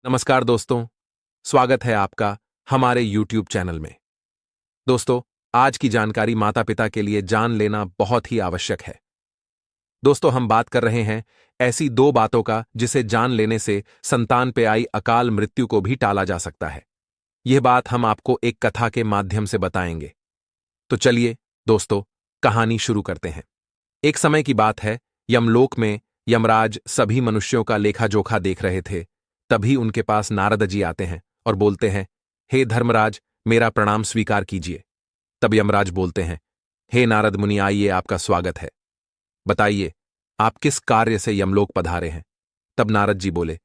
नमस्कार दोस्तों, स्वागत है आपका हमारे YouTube चैनल में। दोस्तों, आज की जानकारी माता-पिता के लिए जान लेना बहुत ही आवश्यक है। दोस्तों, हम बात कर रहे हैं ऐसी दो बातों का जिसे जान लेने से संतान पे आई अकाल मृत्यु को भी टाला जा सकता है। यह बात हम आपको एक कथा के माध्यम से बताएंगे। तो चलिए, दोस्तों, कहानी शुरू करते हैं। एक समय की बात है, यमलोक में यमराज सभी मनुष्यों का लेखा-जोखा देख रहे थे। तभी उनके पास नारद जी आते हैं और बोलते हैं, हे धर्मराज, मेरा प्रणाम स्वीकार कीजिए। तब यमराज बोलते हैं, हे नारद मुनि, आइए, आपका स्वागत है। बताइए, आप किस कार्य से यमलोक पधारे हैं? तब नारद जी बोले,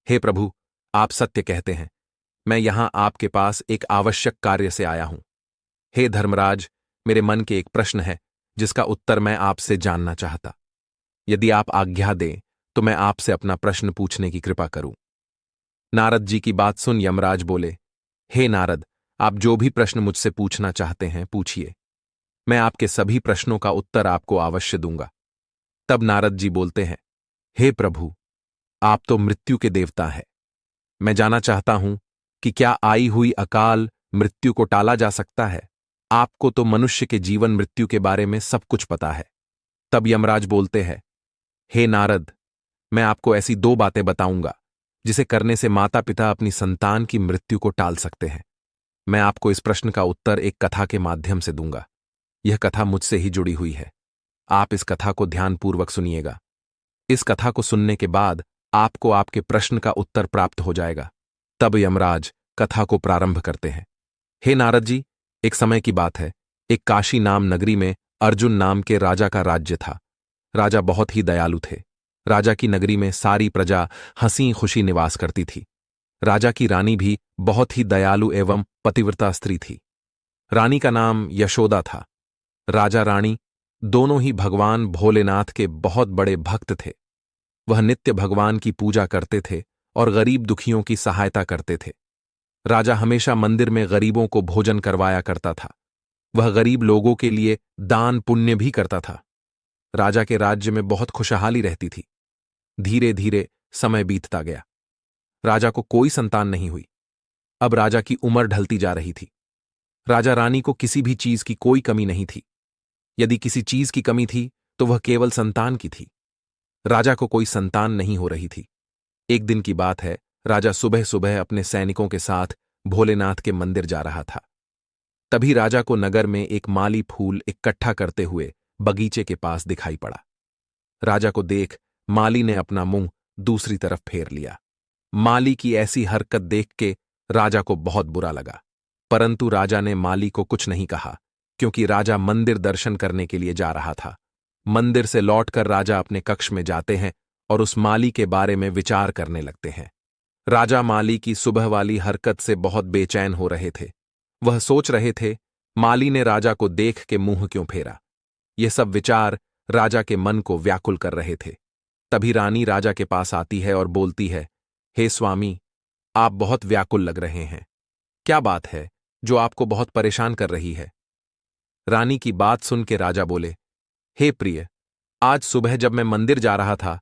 हे प्रभु, आप सत्य कहते हैं। मैं यहां आपके पास एक आवश्यक कार्य से आया हूं। हे धर्मराज, मेरे मन के एक प्रश्न है जिसका उत्तर मैं आपसे जानना चाहता। यदि आप आज्ञा दें तो मैं आपसे अपना प्रश्न पूछने की कृपा करूं। नारद जी की बात सुन यमराज बोले, हे नारद, आप जो भी प्रश्न मुझसे पूछना चाहते हैं पूछिए। मैं आपके सभी प्रश्नों का उत्तर आपको अवश्य दूंगा। तब नारद जी बोलते हैं, हे प्रभु, आप तो मृत्यु के देवता हैं। मैं जानना चाहता हूं कि क्या आई हुई अकाल मृत्यु को टाला जा सकता है? आपको तो मनुष्य के जीवन मृत्यु के बारे में सब कुछ पता है। तब यमराज बोलते हैं, हे नारद, मैं आपको ऐसी दो बातें बताऊंगा जिसे करने से माता पिता अपनी संतान की मृत्यु को टाल सकते हैं। मैं आपको इस प्रश्न का उत्तर एक कथा के माध्यम से दूंगा। यह कथा मुझसे ही जुड़ी हुई है। आप इस कथा को ध्यानपूर्वक सुनिएगा। इस कथा को सुनने के बाद आपको आपके प्रश्न का उत्तर प्राप्त हो जाएगा। तब यमराज कथा को प्रारंभ करते हैं। हे नारद जी, एक समय की बात है, एक काशी नाम नगरी में अर्जुन नाम के राजा का राज्य था। राजा बहुत ही दयालु थे। राजा की नगरी में सारी प्रजा हंसी खुशी निवास करती थी। राजा की रानी भी बहुत ही दयालु एवं पतिव्रता स्त्री थी। रानी का नाम यशोदा था। राजा रानी दोनों ही भगवान भोलेनाथ के बहुत बड़े भक्त थे। वह नित्य भगवान की पूजा करते थे और गरीब दुखियों की सहायता करते थे। राजा हमेशा मंदिर में गरीबों को भोजन करवाया करता था। वह गरीब लोगों के लिए दान पुण्य भी करता था। राजा के राज्य में बहुत खुशहाली रहती थी। धीरे धीरे समय बीतता गया। राजा को कोई संतान नहीं हुई। अब राजा की उम्र ढलती जा रही थी। राजा रानी को किसी भी चीज की कोई कमी नहीं थी। यदि किसी चीज की कमी थी तो वह केवल संतान की थी। राजा को कोई संतान नहीं हो रही थी। एक दिन की बात है, राजा सुबह सुबह अपने सैनिकों के साथ भोलेनाथ के मंदिर जा रहा था। तभी राजा को नगर में एक माली फूल इकट्ठा करते हुए बगीचे के पास दिखाई पड़ा। राजा को देख माली ने अपना मुंह दूसरी तरफ फेर लिया। माली की ऐसी हरकत देख के राजा को बहुत बुरा लगा, परंतु राजा ने माली को कुछ नहीं कहा, क्योंकि राजा मंदिर दर्शन करने के लिए जा रहा था। मंदिर से लौटकर राजा अपने कक्ष में जाते हैं और उस माली के बारे में विचार करने लगते हैं। राजा माली की सुबह वाली हरकत से बहुत बेचैन हो रहे थे। वह सोच रहे थे, माली ने राजा को देख के मुंह क्यों फेरा। ये सब विचार राजा के मन को व्याकुल कर रहे थे। तभी रानी राजा के पास आती है और बोलती है, हे स्वामी, आप बहुत व्याकुल लग रहे हैं। क्या बात है जो आपको बहुत परेशान कर रही है? रानी की बात सुन के राजा बोले, हे प्रिय, आज सुबह जब मैं मंदिर जा रहा था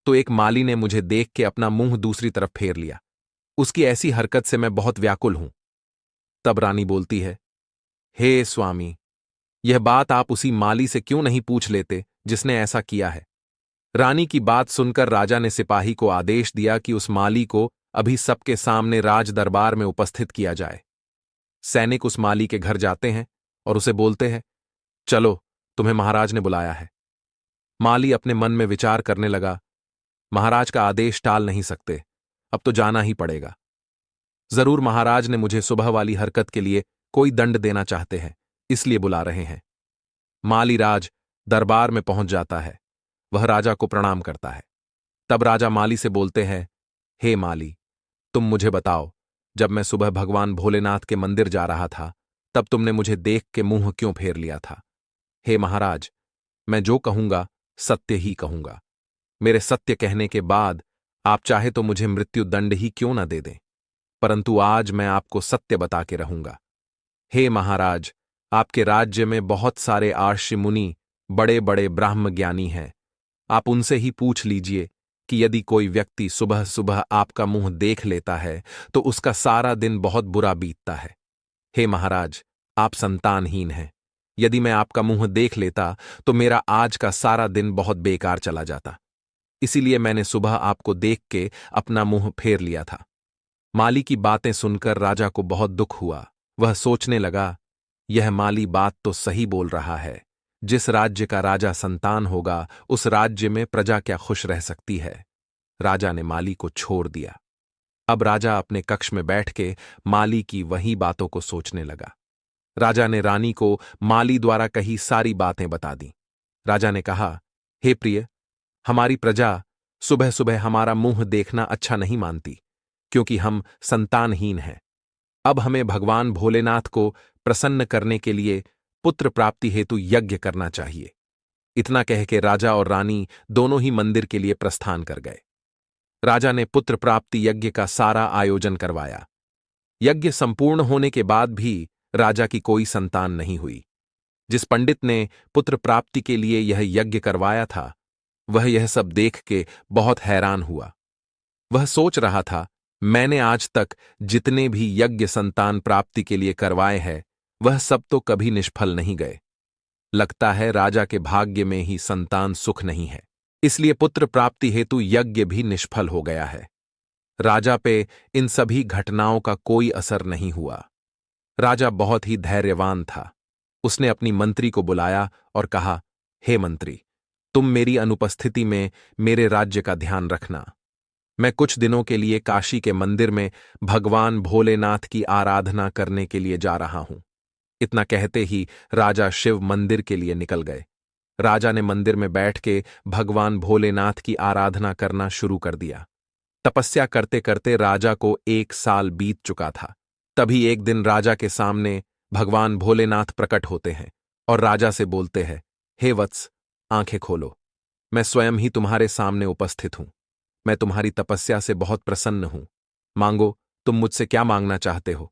तो एक माली ने मुझे देख के अपना मुंह दूसरी तरफ फेर लिया। उसकी ऐसी हरकत से मैं बहुत व्याकुल हूं। तब रानी बोलती है, हे स्वामी, यह बात आप उसी माली से क्यों नहीं पूछ लेते जिसने ऐसा किया है? रानी की बात सुनकर राजा ने सिपाही को आदेश दिया कि उस माली को अभी सबके सामने राज दरबार में उपस्थित किया जाए। सैनिक उस माली के घर जाते हैं और उसे बोलते हैं, चलो, तुम्हें महाराज ने बुलाया है। माली अपने मन में विचार करने लगा, महाराज का आदेश टाल नहीं सकते, अब तो जाना ही पड़ेगा। जरूर महाराज ने मुझे सुबह वाली हरकत के लिए कोई दंड देना चाहते हैं, इसलिए बुला रहे हैं। माली राज दरबार में पहुंच जाता है। वह राजा को प्रणाम करता है। तब राजा माली से बोलते हैं, हे माली, तुम मुझे बताओ, जब मैं सुबह भगवान भोलेनाथ के मंदिर जा रहा था तब तुमने मुझे देख के मुंह क्यों फेर लिया था? हे महाराज, मैं जो कहूंगा सत्य ही कहूंगा। मेरे सत्य कहने के बाद आप चाहे तो मुझे मृत्यु दंड ही क्यों न दे दें, परंतु आज मैं आपको सत्य बता के रहूंगा। हे महाराज, आपके राज्य में बहुत सारे आर्षि मुनि, बड़े बड़े ब्राह्म ज्ञानी हैं। आप उनसे ही पूछ लीजिए कि यदि कोई व्यक्ति सुबह सुबह आपका मुंह देख लेता है तो उसका सारा दिन बहुत बुरा बीतता है। हे महाराज, आप संतानहीन हैं। यदि मैं आपका मुंह देख लेता तो मेरा आज का सारा दिन बहुत बेकार चला जाता। इसीलिए मैंने सुबह आपको देख के अपना मुंह फेर लिया था। माली की बातें सुनकर राजा को बहुत दुख हुआ। वह सोचने लगा, यह माली बात तो सही बोल रहा है। जिस राज्य का राजा संतान होगा उस राज्य में प्रजा क्या खुश रह सकती है। राजा ने माली को छोड़ दिया। अब राजा अपने कक्ष में बैठ के माली की वही बातों को सोचने लगा। राजा ने रानी को माली द्वारा कही सारी बातें बता दी। राजा ने कहा, हे प्रिय, हमारी प्रजा सुबह सुबह हमारा मुंह देखना अच्छा नहीं मानती, क्योंकि हम संतानहीन हैं। अब हमें भगवान भोलेनाथ को प्रसन्न करने के लिए पुत्र प्राप्ति हेतु यज्ञ करना चाहिए। इतना कह के राजा और रानी दोनों ही मंदिर के लिए प्रस्थान कर गए। राजा ने पुत्र प्राप्ति यज्ञ का सारा आयोजन करवाया। यज्ञ संपूर्ण होने के बाद भी राजा की कोई संतान नहीं हुई। जिस पंडित ने पुत्र प्राप्ति के लिए यह यज्ञ करवाया था, वह यह सब देख के बहुत हैरान हुआ। वह सोच रहा था, मैंने आज तक जितने भी यज्ञ संतान प्राप्ति के लिए करवाए हैं, वह सब तो कभी निष्फल नहीं गए। लगता है राजा के भाग्य में ही संतान सुख नहीं है, इसलिए पुत्र प्राप्ति हेतु यज्ञ भी निष्फल हो गया है। राजा पे इन सभी घटनाओं का कोई असर नहीं हुआ। राजा बहुत ही धैर्यवान था। उसने अपनी मंत्री को बुलाया और कहा, हे मंत्री, तुम मेरी अनुपस्थिति में मेरे राज्य का ध्यान रखना। मैं कुछ दिनों के लिए काशी के मंदिर में भगवान भोलेनाथ की आराधना करने के लिए जा रहा हूं। इतना कहते ही राजा शिव मंदिर के लिए निकल गए। राजा ने मंदिर में बैठ के भगवान भोलेनाथ की आराधना करना शुरू कर दिया। तपस्या करते करते राजा को 1 साल बीत चुका था। तभी एक दिन राजा के सामने भगवान भोलेनाथ प्रकट होते हैं और राजा से बोलते हैं, हे वत्स, आंखें खोलो। मैं स्वयं ही तुम्हारे सामने उपस्थित हूं। मैं तुम्हारी तपस्या से बहुत प्रसन्न हूं। मांगो, तुम मुझसे क्या मांगना चाहते हो।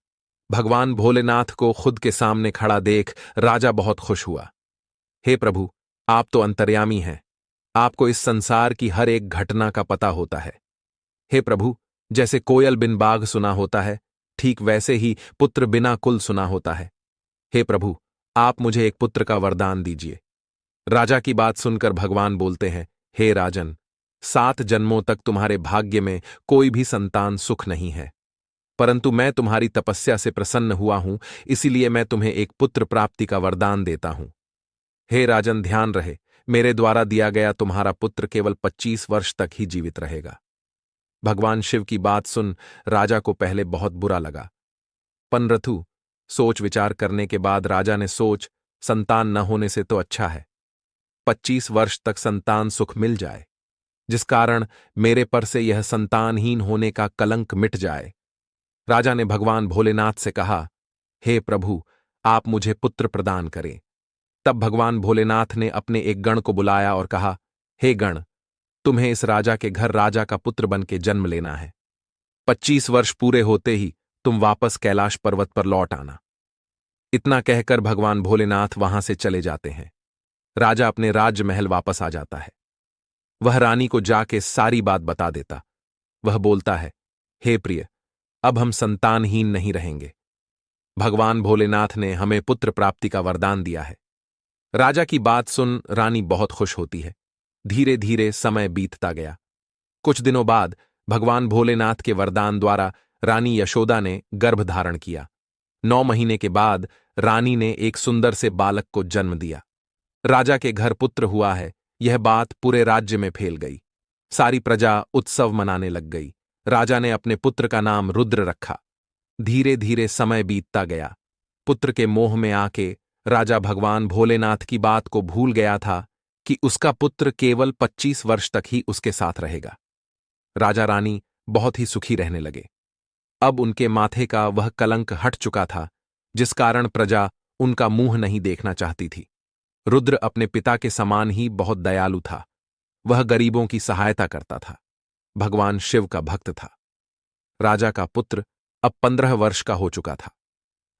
भगवान भोलेनाथ को खुद के सामने खड़ा देख राजा बहुत खुश हुआ। हे प्रभु, आप तो अंतर्यामी हैं। आपको इस संसार की हर एक घटना का पता होता है। हे प्रभु, जैसे कोयल बिन बाग सुना होता है, ठीक वैसे ही पुत्र बिना कुल सुना होता है। हे प्रभु, आप मुझे एक पुत्र का वरदान दीजिए। राजा की बात सुनकर भगवान बोलते हैं, हे राजन, 7 जन्मों तक तुम्हारे भाग्य में कोई भी संतान सुख नहीं है, परंतु मैं तुम्हारी तपस्या से प्रसन्न हुआ हूं, इसीलिए मैं तुम्हें एक पुत्र प्राप्ति का वरदान देता हूं। हे राजन, ध्यान रहे, मेरे द्वारा दिया गया तुम्हारा पुत्र केवल 25 वर्ष तक ही जीवित रहेगा। भगवान शिव की बात सुन राजा को पहले बहुत बुरा लगा। पनरथु, सोच विचार करने के बाद राजा ने सोच, संतान न होने से तो अच्छा है 25 वर्ष तक संतान सुख मिल जाए, जिस कारण मेरे पर से यह संतानहीन होने का कलंक मिट जाए। राजा ने भगवान भोलेनाथ से कहा, हे प्रभु, आप मुझे पुत्र प्रदान करें। तब भगवान भोलेनाथ ने अपने एक गण को बुलाया और कहा, हे गण, तुम्हें इस राजा के घर राजा का पुत्र बन के जन्म लेना है। 25 वर्ष पूरे होते ही तुम वापस कैलाश पर्वत पर लौट आना। इतना कहकर भगवान भोलेनाथ वहां से चले जाते हैं। राजा अपने राजमहल वापस आ जाता है। वह रानी को जाके सारी बात बता देता। वह बोलता है, हे प्रिय, अब हम संतानहीन नहीं रहेंगे। भगवान भोलेनाथ ने हमें पुत्र प्राप्ति का वरदान दिया है। राजा की बात सुन रानी बहुत खुश होती है। धीरे धीरे समय बीतता गया। कुछ दिनों बाद भगवान भोलेनाथ के वरदान द्वारा रानी यशोदा ने गर्भ धारण किया। 9 महीने के बाद रानी ने एक सुंदर से बालक को जन्म दिया। राजा के घर पुत्र हुआ है, यह बात पूरे राज्य में फैल गई। सारी प्रजा उत्सव मनाने लग गई। राजा ने अपने पुत्र का नाम रुद्र रखा। धीरे धीरे समय बीतता गया। पुत्र के मोह में आके राजा भगवान भोलेनाथ की बात को भूल गया था कि उसका पुत्र केवल 25 वर्ष तक ही उसके साथ रहेगा। राजा रानी बहुत ही सुखी रहने लगे। अब उनके माथे का वह कलंक हट चुका था, जिस कारण प्रजा उनका मुंह नहीं देखना चाहती थी। रुद्र अपने पिता के समान ही बहुत दयालु था। वह गरीबों की सहायता करता था। भगवान शिव का भक्त था। राजा का पुत्र अब 15 वर्ष का हो चुका था।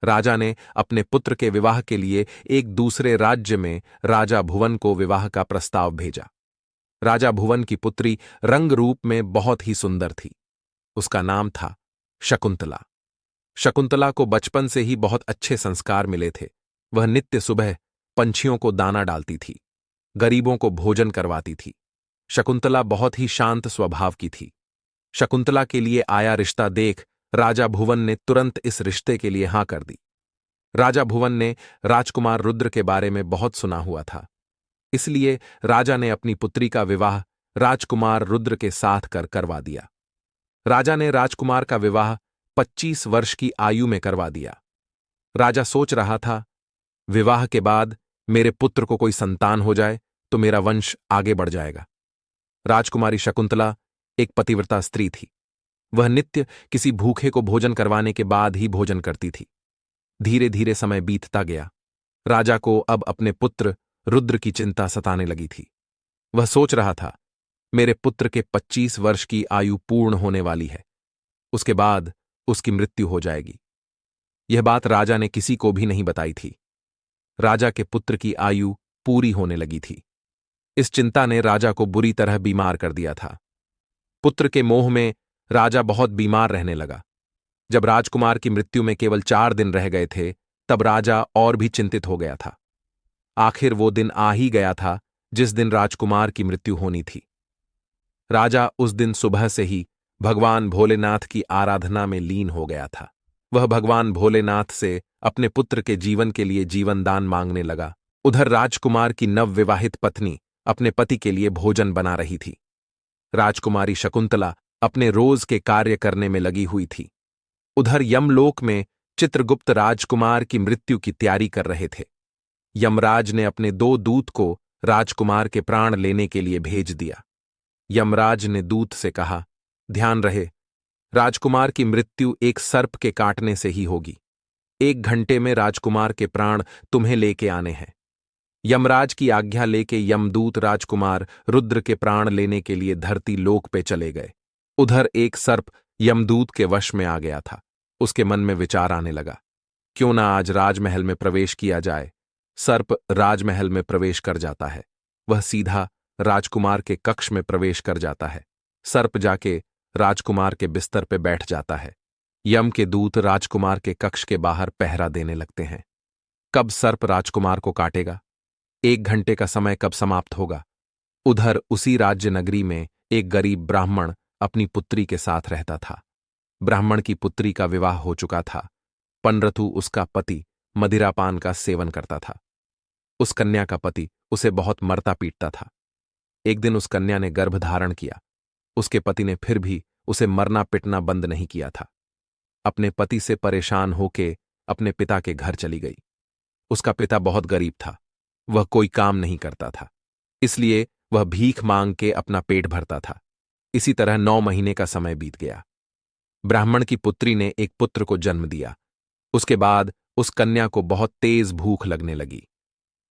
राजा ने अपने पुत्र के विवाह के लिए एक दूसरे राज्य में राजा भुवन को विवाह का प्रस्ताव भेजा। राजा भुवन की पुत्री रंग रूप में बहुत ही सुंदर थी। उसका नाम था शकुंतला। शकुंतला को बचपन से ही बहुत अच्छे संस्कार मिले थे। वह नित्य सुबह पंछियों को दाना डालती थी, गरीबों को भोजन करवाती थी। शकुंतला बहुत ही शांत स्वभाव की थी। शकुंतला के लिए आया रिश्ता देख राजा भुवन ने तुरंत इस रिश्ते के लिए हां कर दी। राजा भुवन ने राजकुमार रुद्र के बारे में बहुत सुना हुआ था, इसलिए राजा ने अपनी पुत्री का विवाह राजकुमार रुद्र के साथ करवा दिया। राजा ने राजकुमार का विवाह 25 वर्ष की आयु में करवा दिया। राजा सोच रहा था, विवाह के बाद मेरे पुत्र को कोई संतान हो जाए तो मेरा वंश आगे बढ़ जाएगा। राजकुमारी शकुंतला एक पतिव्रता स्त्री थी। वह नित्य किसी भूखे को भोजन करवाने के बाद ही भोजन करती थी। धीरे धीरे समय बीतता गया। राजा को अब अपने पुत्र रुद्र की चिंता सताने लगी थी। वह सोच रहा था, मेरे पुत्र के 25 वर्ष की आयु पूर्ण होने वाली है, उसके बाद उसकी मृत्यु हो जाएगी। यह बात राजा ने किसी को भी नहीं बताई थी। राजा के पुत्र की आयु पूरी होने लगी थी। इस चिंता ने राजा को बुरी तरह बीमार कर दिया था। पुत्र के मोह में राजा बहुत बीमार रहने लगा। जब राजकुमार की मृत्यु में केवल 4 दिन रह गए थे, तब राजा और भी चिंतित हो गया था। आखिर वो दिन आ ही गया था जिस दिन राजकुमार की मृत्यु होनी थी। राजा उस दिन सुबह से ही भगवान भोलेनाथ की आराधना में लीन हो गया था। वह भगवान भोलेनाथ से अपने पुत्र के जीवन के लिए जीवन दान मांगने लगा। उधर राजकुमार की नवविवाहित पत्नी अपने पति के लिए भोजन बना रही थी। राजकुमारी शकुंतला अपने रोज के कार्य करने में लगी हुई थी। उधर यमलोक में चित्रगुप्त राजकुमार की मृत्यु की तैयारी कर रहे थे। यमराज ने अपने 2 दूत को राजकुमार के प्राण लेने के लिए भेज दिया। यमराज ने दूत से कहा, ध्यान रहे, राजकुमार की मृत्यु एक सर्प के काटने से ही होगी। 1 घंटे में राजकुमार के प्राण तुम्हें लेके आने हैं। यमराज की आज्ञा लेके यमदूत राजकुमार रुद्र के प्राण लेने के लिए धरती लोक पे चले गए। उधर एक सर्प यमदूत के वश में आ गया था। उसके मन में विचार आने लगा, क्यों ना आज राजमहल में प्रवेश किया जाए। सर्प राजमहल में प्रवेश कर जाता है। वह सीधा राजकुमार के कक्ष में प्रवेश कर जाता है। सर्प जाके राजकुमार के बिस्तर पे बैठ जाता है। यम के दूत राजकुमार के कक्ष के बाहर पहरा देने लगते हैं। कब सर्प राजकुमार को काटेगा, 1 घंटे का समय कब समाप्त होगा। उधर उसी राज्य नगरी में एक गरीब ब्राह्मण अपनी पुत्री के साथ रहता था। ब्राह्मण की पुत्री का विवाह हो चुका था। पनरथु उसका पति मदिरापान का सेवन करता था। उस कन्या का पति उसे बहुत मरता पीटता था। एक दिन उस कन्या ने गर्भ धारण किया। उसके पति ने फिर भी उसे मरना पिटना बंद नहीं किया था। अपने पति से परेशान होके अपने पिता के घर चली गई। उसका पिता बहुत गरीब था। वह कोई काम नहीं करता था, इसलिए वह भीख मांग के अपना पेट भरता था। इसी तरह 9 महीने का समय बीत गया। ब्राह्मण की पुत्री ने एक पुत्र को जन्म दिया। उसके बाद उस कन्या को बहुत तेज भूख लगने लगी।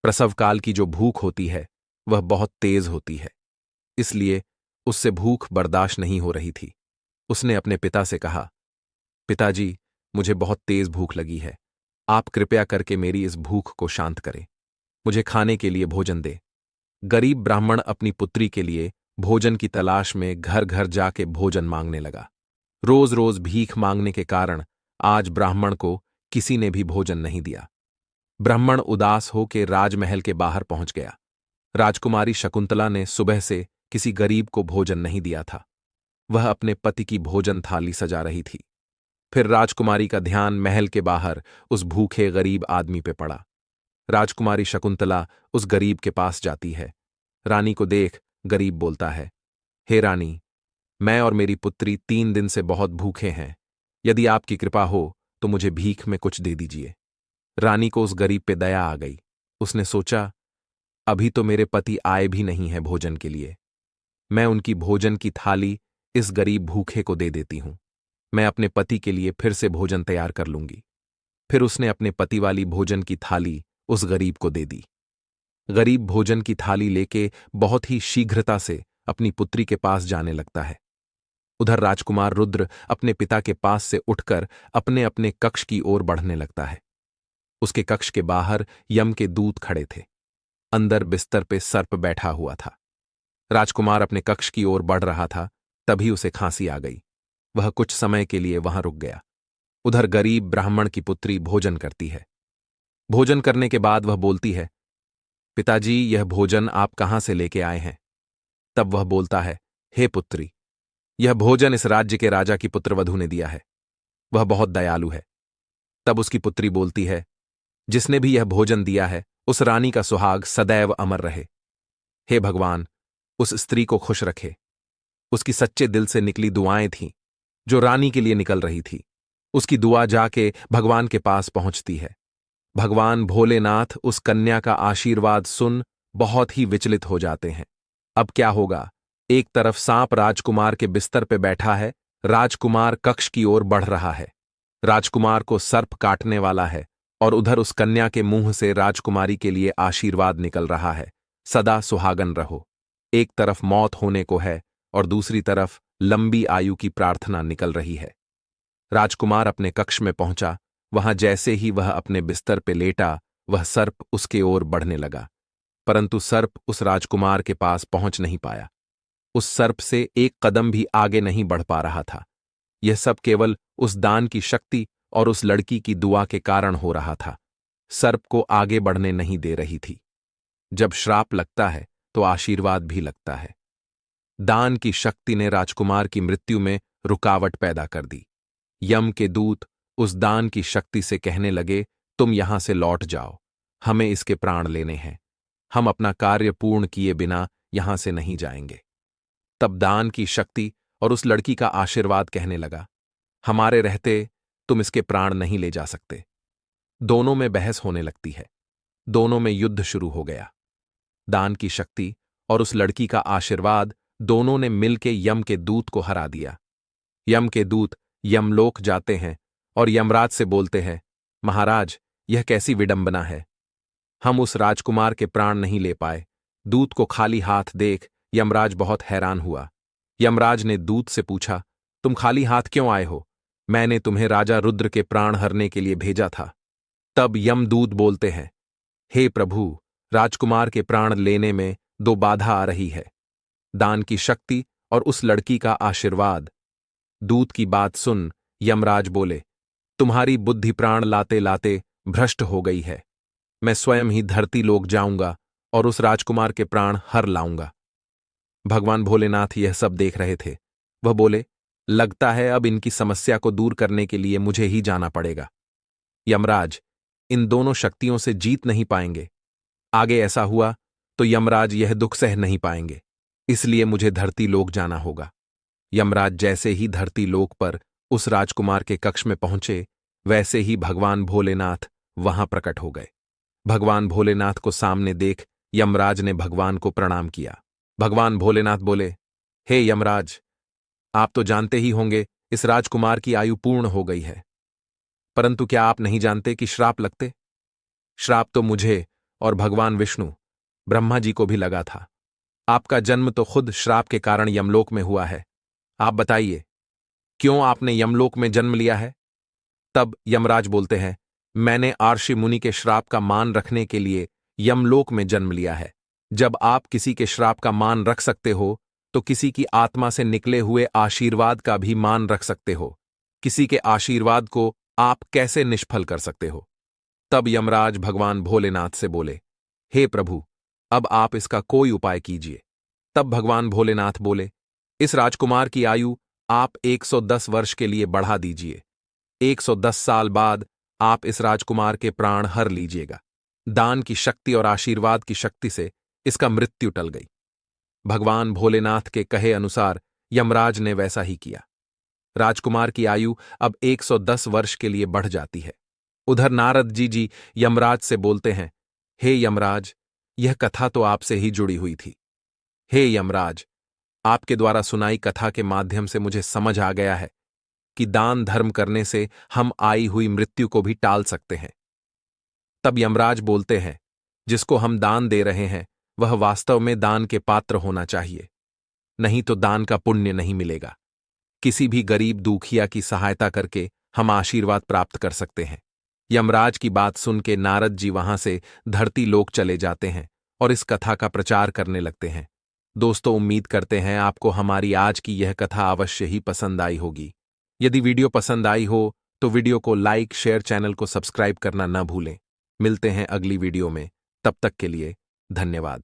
प्रसवकाल की जो भूख होती है वह बहुत तेज होती है, इसलिए उससे भूख बर्दाश्त नहीं हो रही थी। उसने अपने पिता से कहा, पिताजी, मुझे बहुत तेज भूख लगी है। आप कृपया करके मेरी इस भूख को शांत करें। मुझे खाने के लिए भोजन दे। गरीब ब्राह्मण अपनी पुत्री के लिए भोजन की तलाश में घर घर जाके भोजन मांगने लगा। रोज रोज भीख मांगने के कारण आज ब्राह्मण को किसी ने भी भोजन नहीं दिया। ब्राह्मण उदास होकर राजमहल के बाहर पहुंच गया। राजकुमारी शकुंतला ने सुबह से किसी गरीब को भोजन नहीं दिया था। वह अपने पति की भोजन थाली सजा रही थी। फिर राजकुमारी का ध्यान महल के बाहर उस भूखे गरीब आदमी पे पड़ा। राजकुमारी शकुंतला उस गरीब के पास जाती है। रानी को देख गरीब बोलता है, हे रानी, मैं और मेरी पुत्री 3 दिन से बहुत भूखे हैं। यदि आपकी कृपा हो तो मुझे भीख में कुछ दे दीजिए। रानी को उस गरीब पे दया आ गई। उसने सोचा, अभी तो मेरे पति आए भी नहीं है भोजन के लिए। मैं उनकी भोजन की थाली इस गरीब भूखे को दे देती हूं। मैं अपने पति के लिए फिर से भोजन तैयार कर लूंगी। फिर उसने अपने पति वाली भोजन की थाली उस गरीब को दे दी। गरीब भोजन की थाली लेके बहुत ही शीघ्रता से अपनी पुत्री के पास जाने लगता है। उधर राजकुमार रुद्र अपने पिता के पास से उठकर अपने अपने कक्ष की ओर बढ़ने लगता है। उसके कक्ष के बाहर यम के दूत खड़े थे। अंदर बिस्तर पे सर्प बैठा हुआ था। राजकुमार अपने कक्ष की ओर बढ़ रहा था, तभी उसे खांसी आ गई। वह कुछ समय के लिए वहां रुक गया। उधर गरीब ब्राह्मण की पुत्री भोजन करती है। भोजन करने के बाद वह बोलती है, पिताजी, यह भोजन आप कहां से लेके आए हैं? तब वह बोलता है, हे पुत्री, यह भोजन इस राज्य के राजा की पुत्रवधू ने दिया है। वह बहुत दयालु है। तब उसकी पुत्री बोलती है, जिसने भी यह भोजन दिया है उस रानी का सुहाग सदैव अमर रहे। हे भगवान, उस स्त्री को खुश रखे। उसकी सच्चे दिल से निकली दुआएं थीं, जो रानी के लिए निकल रही थी। उसकी दुआ जाके भगवान के पास पहुंचती है। भगवान भोलेनाथ उस कन्या का आशीर्वाद सुन बहुत ही विचलित हो जाते हैं। अब क्या होगा? एक तरफ सांप राजकुमार के बिस्तर पे बैठा है, राजकुमार कक्ष की ओर बढ़ रहा है। राजकुमार को सर्प काटने वाला है, और उधर उस कन्या के मुंह से राजकुमारी के लिए आशीर्वाद निकल रहा है, सदा सुहागन रहो। एक तरफ मौत होने को है और दूसरी तरफ लंबी आयु की प्रार्थना निकल रही है। राजकुमार अपने कक्ष में पहुंचा। वहां जैसे ही वह अपने बिस्तर पे लेटा, वह सर्प उसके ओर बढ़ने लगा, परंतु सर्प उस राजकुमार के पास पहुंच नहीं पाया। उस सर्प से एक कदम भी आगे नहीं बढ़ पा रहा था। यह सब केवल उस दान की शक्ति और उस लड़की की दुआ के कारण हो रहा था। सर्प को आगे बढ़ने नहीं दे रही थी। जब श्राप लगता है तो आशीर्वाद भी लगता है। दान की शक्ति ने राजकुमार की मृत्यु में रुकावट पैदा कर दी। यम के दूत उस दान की शक्ति से कहने लगे, तुम यहां से लौट जाओ, हमें इसके प्राण लेने हैं। हम अपना कार्य पूर्ण किए बिना यहां से नहीं जाएंगे। तब दान की शक्ति और उस लड़की का आशीर्वाद कहने लगा, हमारे रहते तुम इसके प्राण नहीं ले जा सकते। दोनों में बहस होने लगती है। दोनों में युद्ध शुरू हो गया। दान की शक्ति और उस लड़की का आशीर्वाद दोनों ने मिलके यम के दूत को हरा दिया। यम के दूत यमलोक जाते हैं और यमराज से बोलते हैं, महाराज, यह कैसी विडंबना है। हम उस राजकुमार के प्राण नहीं ले पाए। दूत को खाली हाथ देख यमराज बहुत हैरान हुआ। यमराज ने दूत से पूछा, तुम खाली हाथ क्यों आए हो? मैंने तुम्हें राजा रुद्र के प्राण हरने के लिए भेजा था। तब यमदूत बोलते हैं, हे प्रभु, राजकुमार के प्राण लेने में दो बाधा आ रही है, दान की शक्ति और उस लड़की का आशीर्वाद। दूत की बात सुन यमराज बोले, तुम्हारी बुद्धि प्राण लाते लाते भ्रष्ट हो गई है। मैं स्वयं ही धरती लोक जाऊंगा और उस राजकुमार के प्राण हर लाऊंगा। भगवान भोलेनाथ यह सब देख रहे थे। वह बोले, लगता है अब इनकी समस्या को दूर करने के लिए मुझे ही जाना पड़ेगा। यमराज, इन दोनों शक्तियों से जीत नहीं पाएंगे। आगे ऐसा हुआ तो यमराज यह दुख सह नहीं पाएंगे, इसलिए मुझे धरती लोक जाना होगा। यमराज जैसे ही धरती लोक पर उस राजकुमार के कक्ष में पहुंचे, वैसे ही भगवान भोलेनाथ वहां प्रकट हो गए। भगवान भोलेनाथ को सामने देख यमराज ने भगवान को प्रणाम किया। भगवान भोलेनाथ बोले, हे यमराज, आप तो जानते ही होंगे इस राजकुमार की आयु पूर्ण हो गई है, परंतु क्या आप नहीं जानते कि श्राप लगते? श्राप तो मुझे और भगवान विष्णु, ब्रह्मा जी को भी लगा था। आपका जन्म तो खुद श्राप के कारण यमलोक में हुआ है। आप बताइए, क्यों आपने यमलोक में जन्म लिया है? तब यमराज बोलते हैं, मैंने आर्षि मुनि के श्राप का मान रखने के लिए यमलोक में जन्म लिया है। जब आप किसी के श्राप का मान रख सकते हो, तो किसी की आत्मा से निकले हुए आशीर्वाद का भी मान रख सकते हो। किसी के आशीर्वाद को आप कैसे निष्फल कर सकते हो? तब यमराज भगवान भोलेनाथ से बोले, हे प्रभु, अब आप इसका कोई उपाय कीजिए। तब भगवान भोलेनाथ बोले, इस राजकुमार की आयु आप 110 वर्ष के लिए बढ़ा दीजिए। 110 साल बाद आप इस राजकुमार के प्राण हर लीजिएगा। दान की शक्ति और आशीर्वाद की शक्ति से इसका मृत्यु टल गई। भगवान भोलेनाथ के कहे अनुसार यमराज ने वैसा ही किया। राजकुमार की आयु अब 110 वर्ष के लिए बढ़ जाती है। उधर नारद जी यमराज से बोलते हैं, हे यमराज, यह कथा तो आपसे ही जुड़ी हुई थी। हे यमराज, आपके द्वारा सुनाई कथा के माध्यम से मुझे समझ आ गया है कि दान धर्म करने से हम आई हुई मृत्यु को भी टाल सकते हैं। तब यमराज बोलते हैं, जिसको हम दान दे रहे हैं वह वास्तव में दान के पात्र होना चाहिए, नहीं तो दान का पुण्य नहीं मिलेगा। किसी भी गरीब दुखिया की सहायता करके हम आशीर्वाद प्राप्त कर सकते हैं। यमराज की बात सुन के नारद जी वहां से धरती लोक चले जाते हैं और इस कथा का प्रचार करने लगते हैं। दोस्तों, उम्मीद करते हैं आपको हमारी आज की यह कथा अवश्य ही पसंद आई होगी। यदि वीडियो पसंद आई हो तो वीडियो को लाइक, शेयर, चैनल को सब्सक्राइब करना न भूलें। मिलते हैं अगली वीडियो में। तब तक के लिए धन्यवाद।